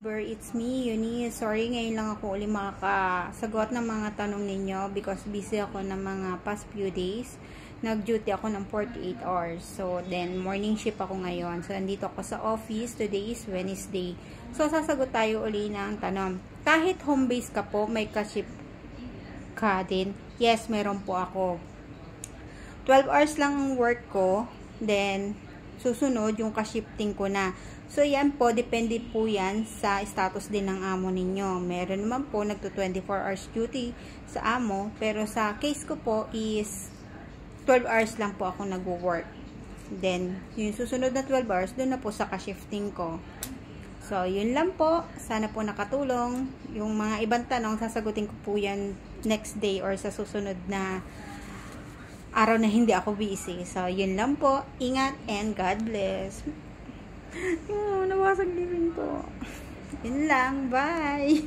It's me, Eunice. Sorry, ngayon lang ako uli makakasagot ng mga tanong ninyo because busy ako ng mga past few days. Nag-duty ako ng 48 hours. So, then, morning shift ako ngayon. So, nandito ako sa office. Today is Wednesday. So, sasagot tayo uli ng tanong. Kahit home base ka po, may ka-shift ka din? Yes, meron po ako. 12 hours lang ang work ko. Then, susunod yung ka-shifting ko na. So, yan po, depende po yan sa status din ng amo ninyo. Meron naman po, nagto 24 hours duty sa amo, pero sa case ko po is 12 hours lang po ako nag-work. Then, yung susunod na 12 hours, doon na po sa ka-shifting ko. So, yun lang po. Sana po nakatulong. Yung mga ibang tanong, sasagutin ko po yan next day or sa susunod na araw na hindi ako busy. So, yun lang po. Ingat and God bless. Nawasag din po. Yun lang. Bye!